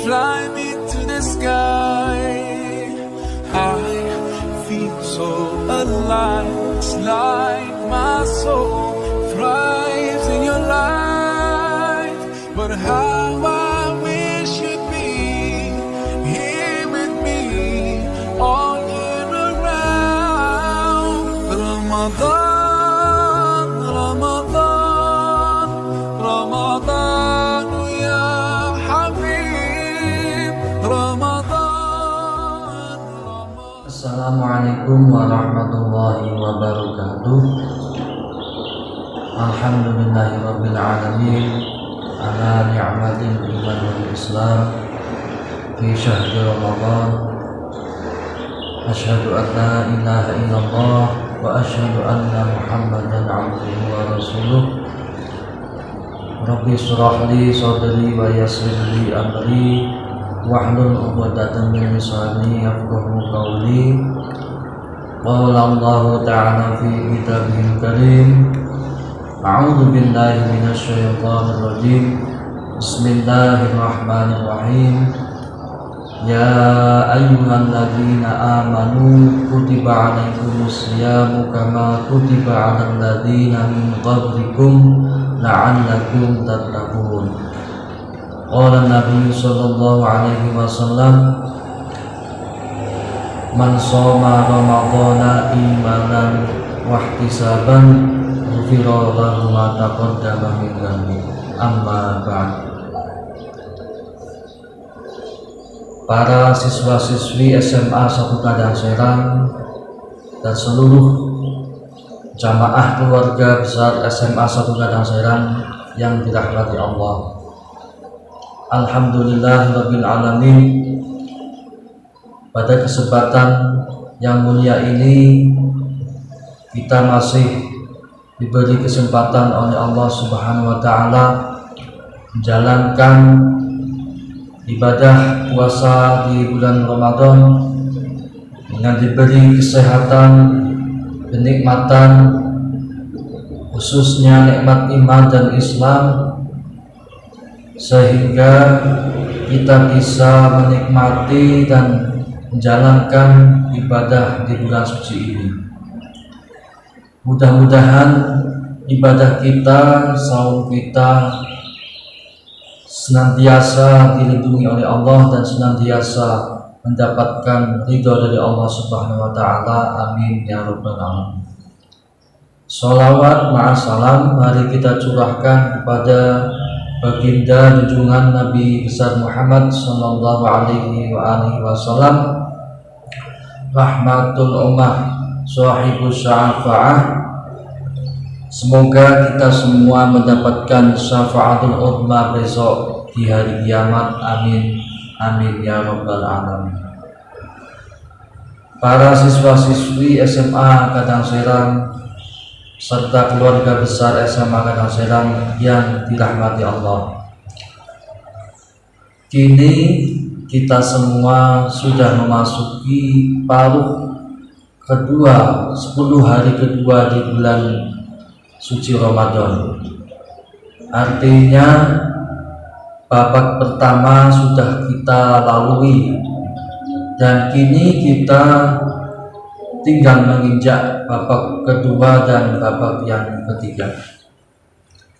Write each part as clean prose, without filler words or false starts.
fly me to the sky. I feel so alive. It's like my soul thrives in your life. But how I wish you'd be here with me all year around. Ramadan, Ramadan, Ramadan ya Habib, Ramadan, Ramadan. Assalamualaikum warahmatullahi wabarakatuh. Alhamdulillahirabbil alamin ala ni'matil iman wal islam fi syahri Ramadan. Asyhadu an la ilaha illallah wa asyhadu anna Muhammadan abduhu wa rasuluh. Rabbi shrah li sadri wa yassir li amri wahlul 'uqdatam min lisani yafqahu qawli. Qala Allah ta'ala fi kitabihil karim. A'udzu billahi minasy syaithanir rajim. Bismillahirrahmanirrahim. Ya ayyuhalladzina amanu kutiba 'alaikumus syiyamu kama kutiba 'alal ladzina min qablikum la'allakum tattaqun. Qala Nabi sallallahu alaihi wasallam, man shoma ramadhana imanan wa ihtisaban ghufira lahu ma taqaddama min dhanbi. Amma ba'd. Para siswa-siswi SMA 1 Kadang Serang dan seluruh jamaah keluarga besar SMA 1 Kadang Serang yang dirahmati Allah, alhamdulillahirabbil alamin. Pada kesempatan yang mulia ini kita masih diberi kesempatan oleh Allah Subhanahu wa taala menjalankan ibadah puasa di bulan Ramadan dengan diberi kesehatan, kenikmatan, khususnya nikmat iman dan Islam, sehingga kita bisa menikmati dan menjalankan ibadah di bulan suci ini. Mudah-mudahan ibadah kita, saum kita senantiasa dilindungi oleh Allah dan senantiasa mendapatkan ridho dari Allah Subhanahu wa taala. Amin ya rabbal alamin. Sholawat ma'asalam mari kita curahkan kepada baginda junjungan Nabi besar Muhammad sallallahu alaihi wasallam, rahmatul ummah, sahibus syafa'ah. Semoga kita semua mendapatkan syafaatul uzma besok di hari kiamat. Amin, amin ya rabbal alamin. Para siswa-siswi SMA Kadang Serang serta keluarga besar SMA Kadang Serang yang dirahmati Allah, kini kita semua sudah memasuki paruh kedua, 10 hari kedua di bulan suci Ramadan. Artinya babak pertama sudah kita lalui dan kini kita tinggal menginjak babak kedua dan babak yang ketiga.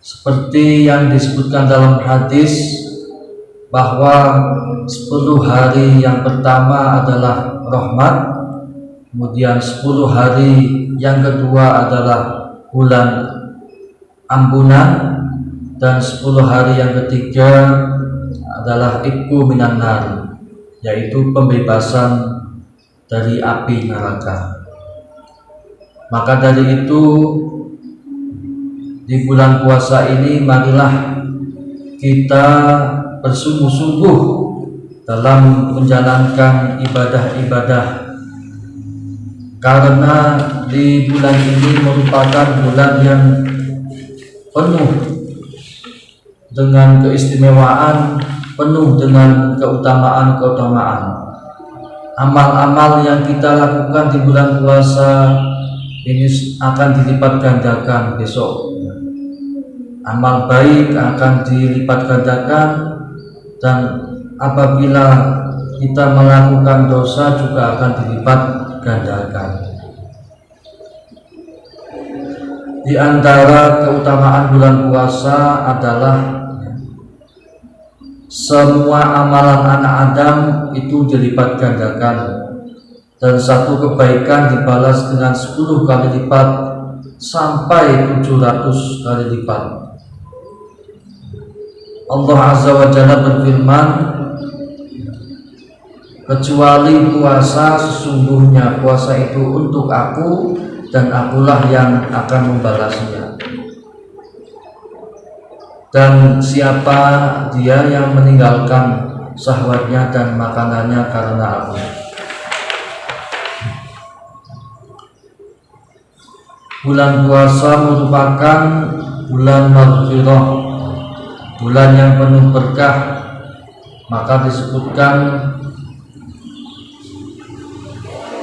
Seperti yang disebutkan dalam hadis bahwa 10 hari yang pertama adalah rahmat, kemudian 10 hari yang kedua adalah bulan ampunan, dan 10 hari yang ketiga adalah itqu minan nar, yaitu pembebasan dari api neraka. Maka dari itu di bulan puasa ini marilah kita bersungguh-sungguh dalam menjalankan ibadah-ibadah, karena di bulan ini merupakan bulan yang penuh dengan keistimewaan, penuh dengan keutamaan-keutamaan. Amal-amal yang kita lakukan di bulan puasa ini akan dilipat gandakan besok. Amal baik akan dilipat gandakan dan apabila kita melakukan dosa juga akan dilipat gandakan. Di antara keutamaan bulan puasa adalah semua amalan anak Adam itu dilipat gandakan, dan satu kebaikan dibalas dengan 10 kali lipat sampai 700 kali lipat. Allah Azza wa Jalla berfirman, kecuali puasa, sesungguhnya puasa itu untuk aku dan akulah yang akan membalasnya. Dan siapa dia yang meninggalkan syahwatnya dan makanannya karena aku. Bulan puasa merupakan bulan maghfirah, bulan yang penuh berkah. Maka disebutkan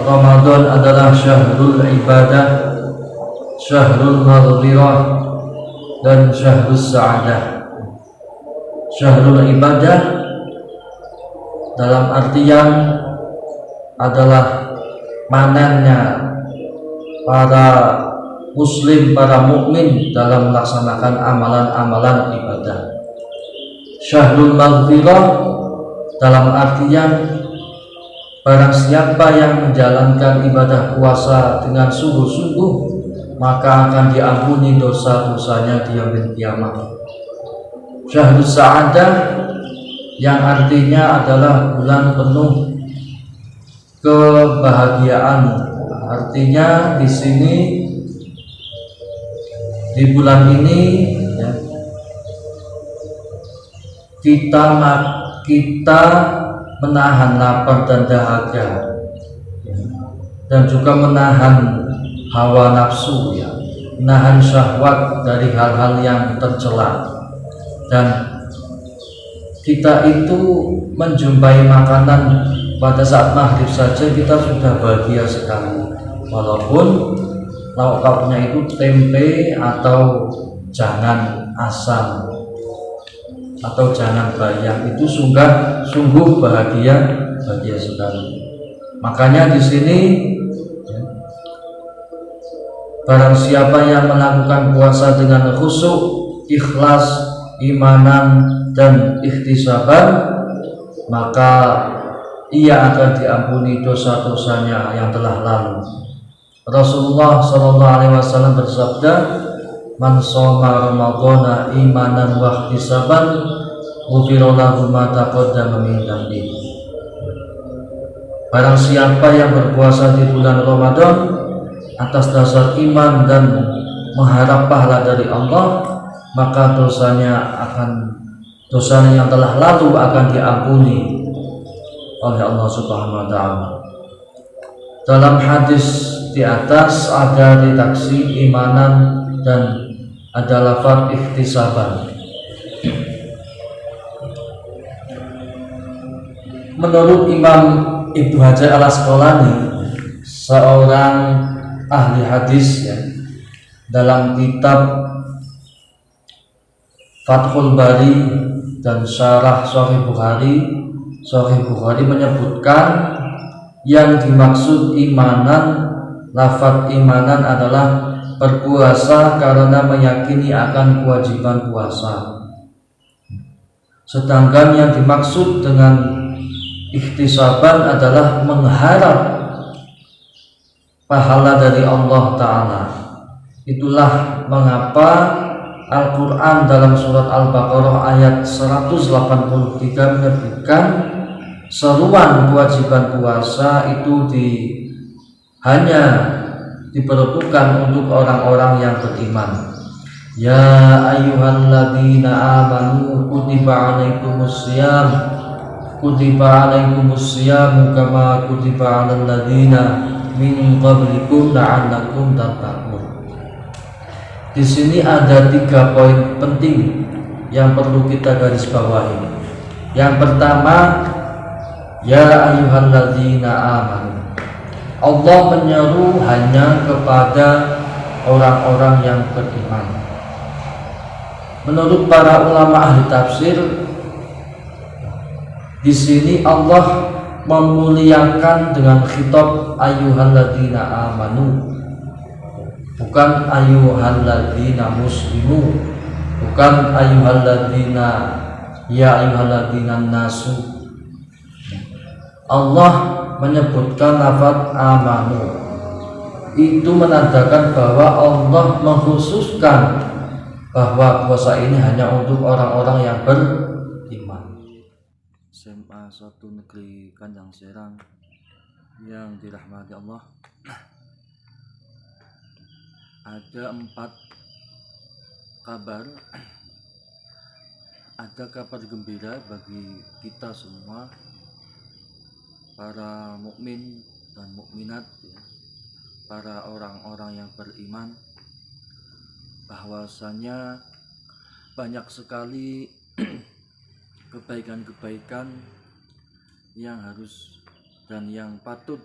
Ramadan adalah syahrul ibadah, syahrul maghfirah, dan syahrul sa'adah. Syahrul ibadah dalam artian adalah manennya para muslim, para mukmin dalam melaksanakan amalan-amalan ibadah. Syahrul maghfirah dalam artian barang siapa yang menjalankan ibadah puasa dengan sungguh-sungguh, maka akan diampuni dosa-dosanya di yaumil kiamat. Syahrul sa'adah yang artinya adalah bulan penuh kebahagiaan. Artinya di sini, di bulan ini ya, kita menahan lapar dan dahaga ya, dan juga menahan hawa nafsu ya, menahan syahwat dari hal-hal yang tercela. Dan kita itu menjumpai makanan pada saat maghrib saja kita sudah bahagia sekali, walaupun lauk pauknya itu tempe atau jangan asam atau jangan bayam, itu sungguh bahagia sekali. Makanya di sini ya, barang siapa yang melakukan puasa dengan khusyuk, ikhlas, imanan, dan ikhtisaban, maka ia akan diampuni dosa-dosanya yang telah lalu. Rasulullah SAW bersabda, man shoma ramadhana imanan wa ihtisaban ghufira lahu ma taqaddama min dhanbi. Barang siapa yang berpuasa di bulan Ramadan atas dasar iman dan mengharap pahala dari Allah, maka dosanya yang telah lalu akan diampuni oleh Allah Subhanahu wa taala. Dalam hadis di atas ada redaksi imanan dan ada lafaz ihtisaban. Menurut Imam Ibnu Hajar Al-Asqalani, seorang ahli hadis ya, dalam kitab Fathul Bari dan Syarah Sahih Bukhari menyebutkan yang dimaksud imanan, lafaz imanan adalah berpuasa karena meyakini akan kewajiban puasa. Sedangkan yang dimaksud dengan ihtisaban adalah mengharap pahala dari Allah Ta'ala. Itulah mengapa Al-Quran dalam surat Al-Baqarah ayat 183 menyebutkan seruan kewajiban puasa itu hanya diperuntukkan untuk orang-orang yang beriman. Ya ayyuhalladzina amanu kutiba alaikumus syiyam kama kutiba alal ladzina min qablikum la'allakum tattaqun. Di sini ada 3 poin penting yang perlu kita garis bawahi. Yang pertama, ya ayyuhalladzina amanu. Allah menyeru hanya kepada orang-orang yang beriman. Menurut para ulama ahli tafsir, Di sini Allah memuliakan dengan khitab ayyuhalladzina amanu, bukan ayyuhalladzina muslimu, bukan ayyuhalladzina ya ayyuhalladzina nasu. Allah menyebutkan lafaz amanu, itu menandakan bahwa Allah mengkhususkan bahwa puasa ini hanya untuk orang-orang yang beriman. SMA 1 Negeri Kanjang Serang yang dirahmati Allah, ada 4 kabar. Ada kabar gembira bagi kita semua, para mukmin dan mukminat, para orang-orang yang beriman, bahwasanya banyak sekali kebaikan-kebaikan yang harus dan yang patut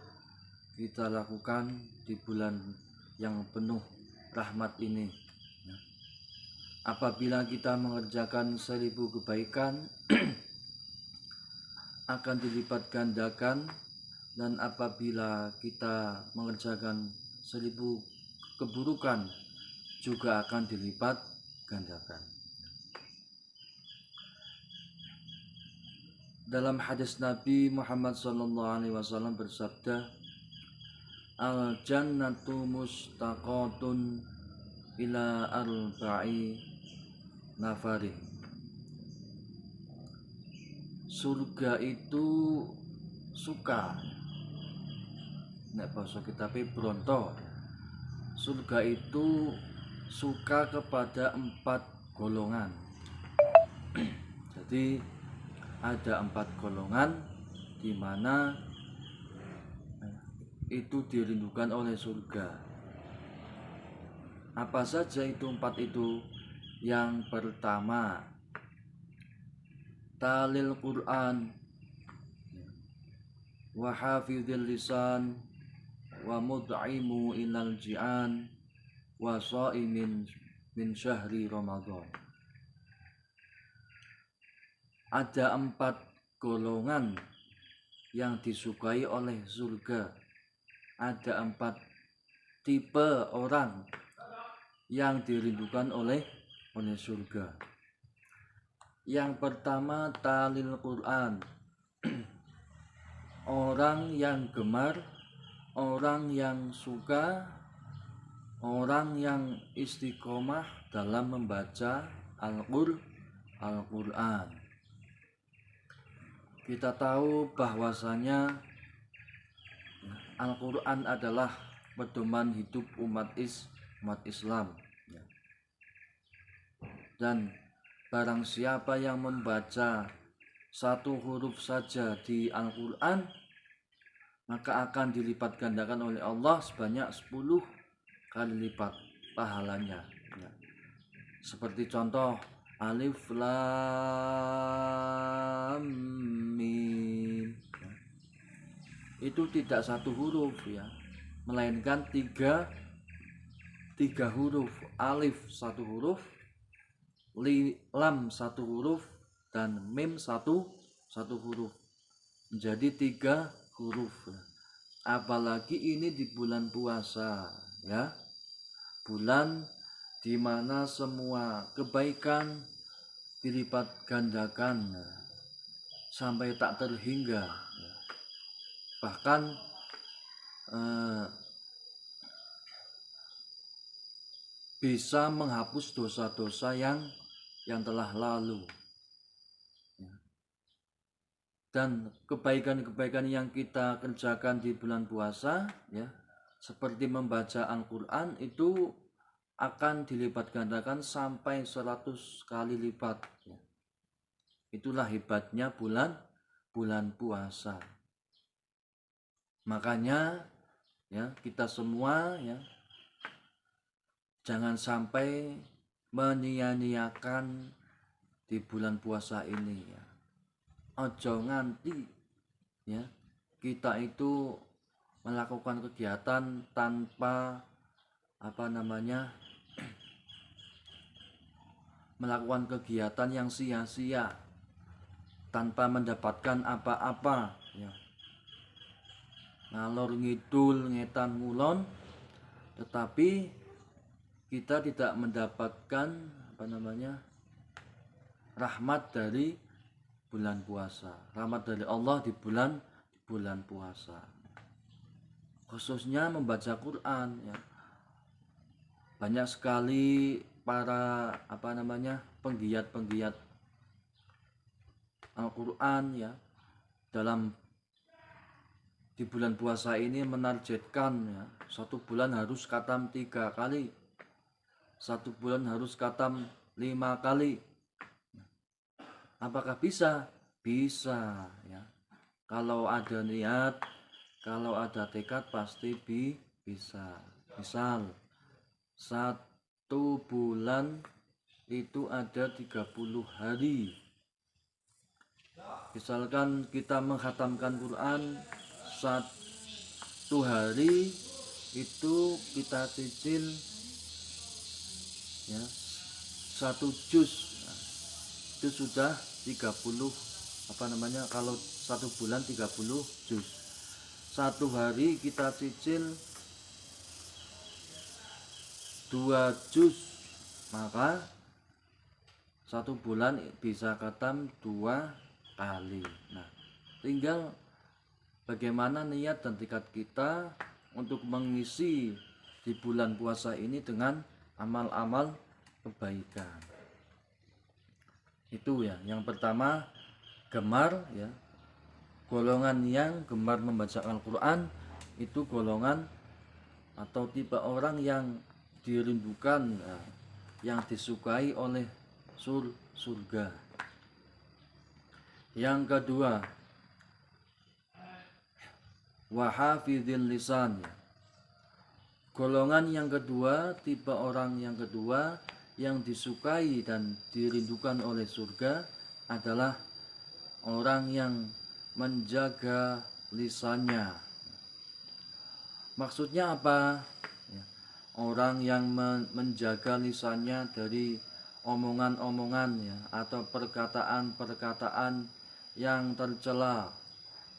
kita lakukan di bulan yang penuh rahmat ini. Apabila kita mengerjakan 1000 kebaikan akan dilipat gandakan, dan apabila kita mengerjakan 1000 keburukan juga akan dilipat gandakan. Dalam hadis Nabi Muhammad SAW bersabda, al jannatu mustaqatun ila arba'i nafari. Surga itu suka, nek basa kita bronto, surga itu suka kepada 4 golongan. Jadi ada 4 golongan di mana itu dirindukan oleh surga. Apa saja itu 4 itu? Yang pertama, talil Quran wa hafizil lisan wa mud'imu ilal ji'an wa sha'imin min syahri Ramadan. Ada 4 golongan yang disukai oleh surga. Ada 4 tipe orang yang dirindukan oleh surga. Yang pertama, talil Quran. Orang yang gemar, orang yang suka, orang yang istiqomah dalam membaca Al-Quran. Kita tahu bahwasanya Al-Quran adalah pedoman hidup umat Islam. Dan barang siapa yang membaca 1 huruf saja di Al-Quran, maka akan dilipat gandakan oleh Allah sebanyak 10 kali lipat pahalanya. Seperti contoh Alif Lam Mim, itu tidak 1 huruf ya, melainkan 3 huruf. Alif 1 huruf, Lam 1 huruf, dan Mim 1 huruf, menjadi 3 huruf. Apalagi ini di bulan puasa ya, bulan di mana semua kebaikan dilipat gandakan sampai tak terhingga. Bahkan bisa menghapus dosa-dosa yang telah lalu. Dan kebaikan-kebaikan yang kita kerjakan di bulan puasa ya, seperti membaca Al-Quran, itu akan dilipat gandakan sampai 100 kali lipat ya. Itulah hebatnya bulan puasa. Makanya ya, kita semua ya, jangan sampai menyia-nyiakan di bulan puasa ini ya. Ojo nganti ya kita itu melakukan kegiatan tanpa melakukan kegiatan yang sia-sia, tanpa mendapatkan apa-apa, ya. Ngalor ngidul ngetan ngulon, tetapi kita tidak mendapatkan rahmat dari bulan puasa, rahmat dari Allah di bulan puasa, khususnya membaca Quran, ya. Banyak sekali para penggiat Al-Quran, ya, dalam di bulan puasa ini menargetkan, ya, 1 bulan harus khatam 3 kali, 1 bulan harus khatam 5 kali. Apakah bisa? Bisa, ya. Kalau ada niat, kalau ada tekad pasti bisa. Misal 1 bulan itu ada 30 hari. Misalkan kita menghatamkan Quran 1 hari itu kita cicil, ya, 1 juz. Nah, itu sudah 30 kalau 1 bulan 30 juz. 1 hari kita cicil 2 juz, maka 1 bulan bisa khatam 2 kali. Nah, tinggal bagaimana niat dan tekad kita untuk mengisi di bulan puasa ini dengan amal-amal kebaikan. Itu, ya. Yang pertama, gemar, ya. Golongan yang gemar membaca Al-Quran itu golongan atau tipe orang yang dirindukan, ya, yang disukai oleh surga. Yang kedua, wahafidhil lisan. Golongan yang kedua, tipe orang yang kedua yang disukai dan dirindukan oleh surga adalah orang yang menjaga lisannya. Maksudnya apa? Ya, orang yang menjaga lisannya dari omongan-omongan, ya, atau perkataan-perkataan yang tercela,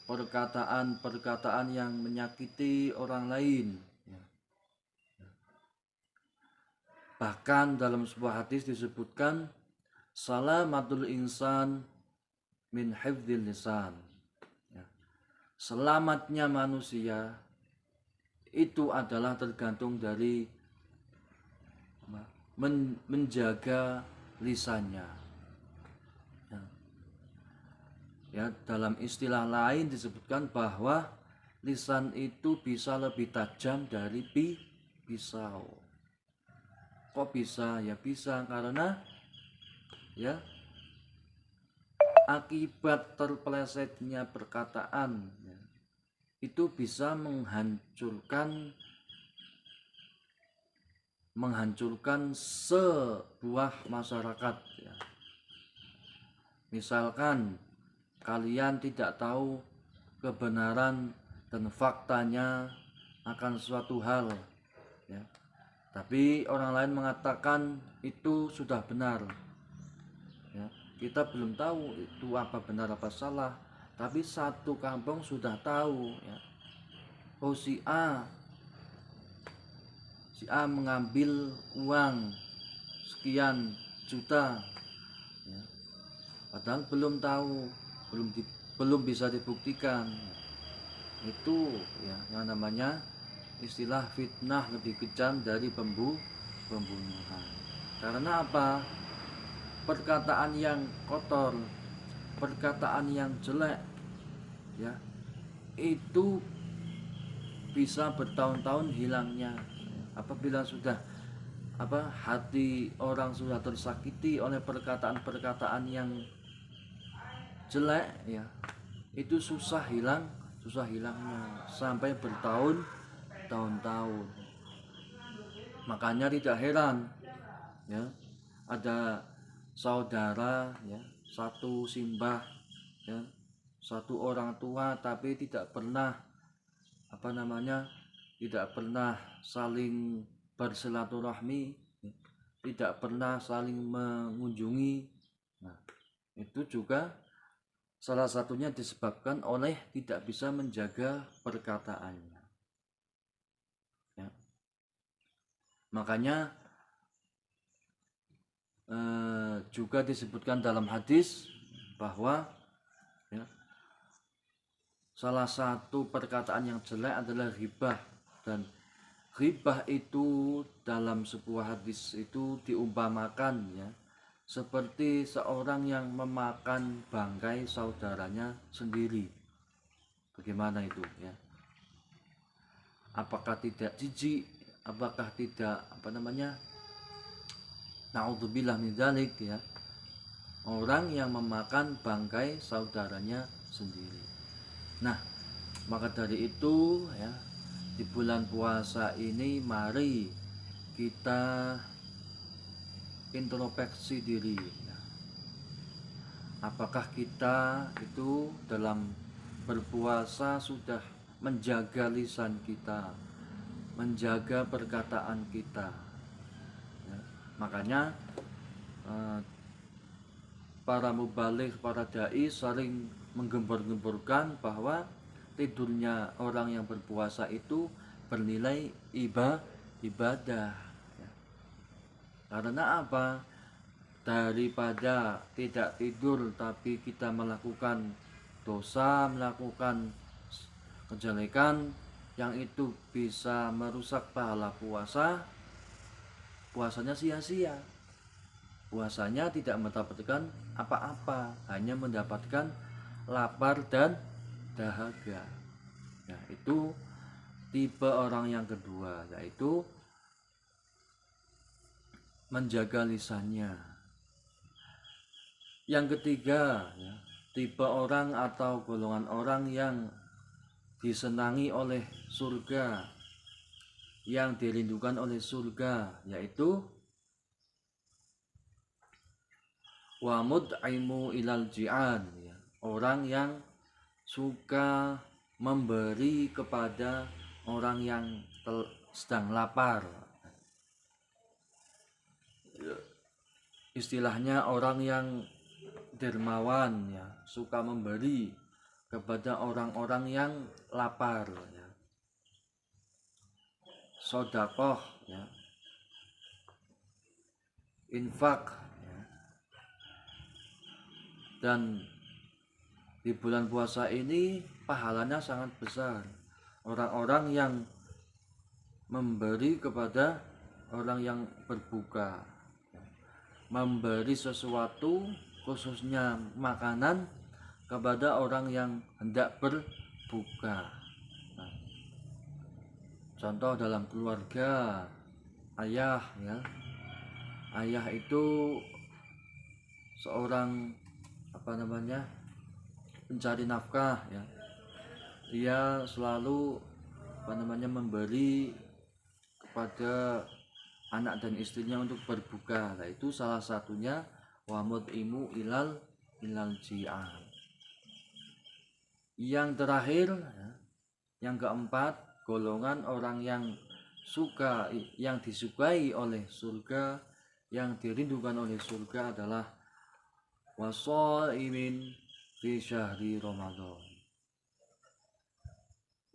perkataan-perkataan yang menyakiti orang lain, ya. Bahkan dalam sebuah hadis disebutkan salamatul insan min hifdzil lisan, ya. Selamatnya manusia itu adalah tergantung dari menjaga lisannya, ya. Ya, dalam istilah lain disebutkan bahwa lisan itu bisa lebih tajam dari pisau. Kok bisa? Ya bisa karena, ya, akibat terpelesetnya perkataan, ya, itu bisa menghancurkan sebuah masyarakat, ya. Misalkan kalian tidak tahu kebenaran dan faktanya akan suatu hal, ya, tapi orang lain mengatakan itu sudah benar, ya. Kita belum tahu itu apa benar apa salah, tapi satu kampung sudah tahu, ya. Oh, si A mengambil uang sekian juta, ya. Padahal belum tahu, belum bisa dibuktikan. Itu, ya, yang namanya istilah fitnah lebih kejam dari pembunuhan. Karena apa? Perkataan yang kotor, perkataan yang jelek, ya, itu bisa bertahun-tahun hilangnya. Apabila sudah hati orang sudah tersakiti oleh perkataan-perkataan yang jelek, ya, itu susah hilangnya sampai bertahun-tahun. Makanya tidak heran, ya, ada saudara, ya, satu simbah, ya, satu orang tua, tapi tidak pernah saling bersilaturahmi, ya, tidak pernah saling mengunjungi. Nah, itu juga Salah satunya disebabkan oleh tidak bisa menjaga perkataannya. Ya. Makanya juga disebutkan dalam hadis bahwa ya, salah satu perkataan yang jelek adalah ghibah, dan ghibah itu dalam sebuah hadis itu diumpamakan ya seperti seorang yang memakan bangkai saudaranya sendiri. Bagaimana itu ya? Apakah tidak jijik? Apakah tidak naudzubillah min dzalik ya, orang yang memakan bangkai saudaranya sendiri. Nah, maka dari itu ya, di bulan puasa ini mari kita introspeksi diri ya. Apakah kita itu dalam berpuasa sudah menjaga lisan kita, menjaga perkataan kita ya. Makanya para mubaligh, para dai saling menggembor-gemborkan bahwa tidurnya orang yang berpuasa itu bernilai ibadah ya. Karena apa? Daripada tidak tidur tapi kita melakukan dosa, melakukan kejelekan yang itu bisa merusak pahala puasanya sia-sia. Puasanya tidak mendapatkan apa-apa, hanya mendapatkan lapar dan dahaga. Nah, itu tipe orang yang kedua, yaitu menjaga lisannya. Yang ketiga ya, tipe orang atau golongan orang yang disenangi oleh surga, yang dirindukan oleh surga, yaitu wa mud'imu ilal ji'an ya, orang yang suka memberi kepada orang yang sedang lapar. Istilahnya orang yang dermawan ya, suka memberi kepada orang-orang yang lapar ya. Sedekah ya, infak ya. Dan di bulan puasa ini pahalanya sangat besar. Orang-orang yang memberi kepada orang yang berbuka, memberi sesuatu khususnya makanan kepada orang yang hendak berbuka. Nah, contoh dalam keluarga, ayah ya, ayah itu seorang pencari nafkah ya, dia selalu memberi kepada anak dan istrinya untuk berbuka. Nah, itu salah satunya wa mud'imu ilal ji'an. Yang terakhir ya, yang keempat, golongan orang yang disukai oleh surga, yang dirindukan oleh surga adalah wasaimin fi syahri Ramadan,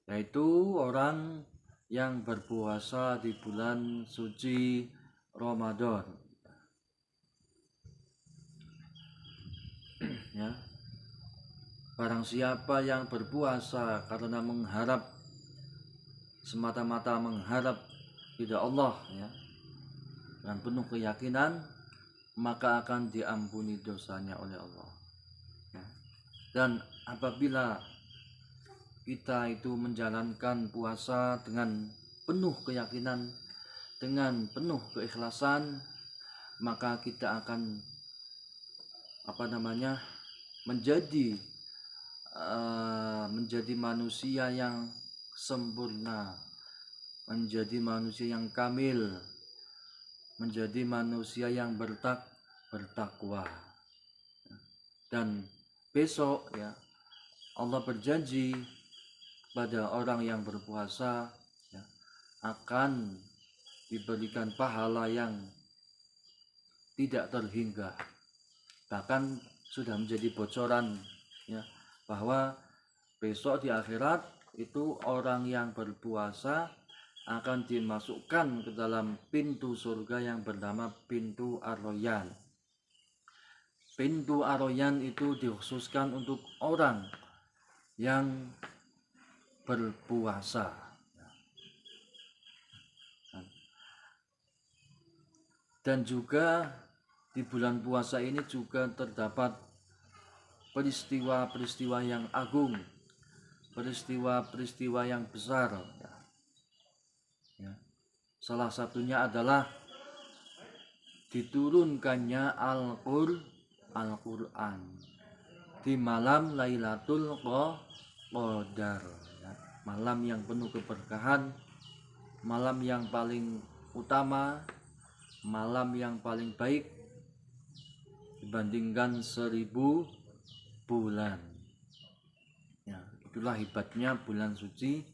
yaitu orang yang berpuasa di bulan suci Ramadan ya. Barang siapa yang berpuasa karena semata-mata mengharap ridha Allah ya, dengan penuh keyakinan, maka akan diampuni dosanya oleh Allah ya. Dan apabila kita itu menjalankan puasa dengan penuh keyakinan, dengan penuh keikhlasan, maka kita akan menjadi manusia yang sempurna, menjadi manusia yang kamil, menjadi manusia yang bertakwa. Dan besok ya, Allah berjanji pada orang yang berpuasa ya, akan diberikan pahala yang tidak terhingga. Bahkan sudah menjadi bocoran ya, bahwa besok di akhirat itu orang yang berpuasa akan dimasukkan ke dalam pintu surga yang bernama pintu Ar-Rayyan. Pintu Ar-Rayyan itu dikhususkan untuk orang yang berpuasa. Dan juga di bulan puasa ini juga terdapat peristiwa-peristiwa yang agung, peristiwa-peristiwa yang besar. Ya. Salah satunya adalah diturunkannya Al-Quran di malam Lailatul Qadar, ya. Malam yang penuh keberkahan, malam yang paling utama, malam yang paling baik dibandingkan 1000 bulan. Ya, itulah hebatnya bulan suci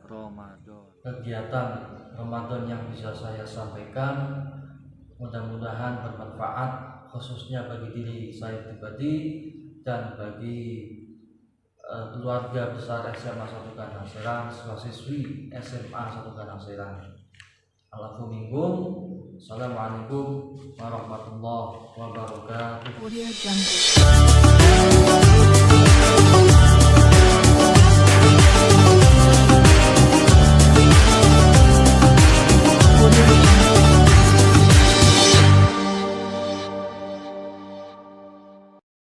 Ramadan. Kegiatan Ramadan yang bisa saya sampaikan mudah-mudahan bermanfaat, khususnya bagi diri saya pribadi dan bagi keluarga besar SMA 1 Kandang Serang, siswa-siswi SMA 1 Kandang Serang. Assalamualaikum warahmatullahi wabarakatuh.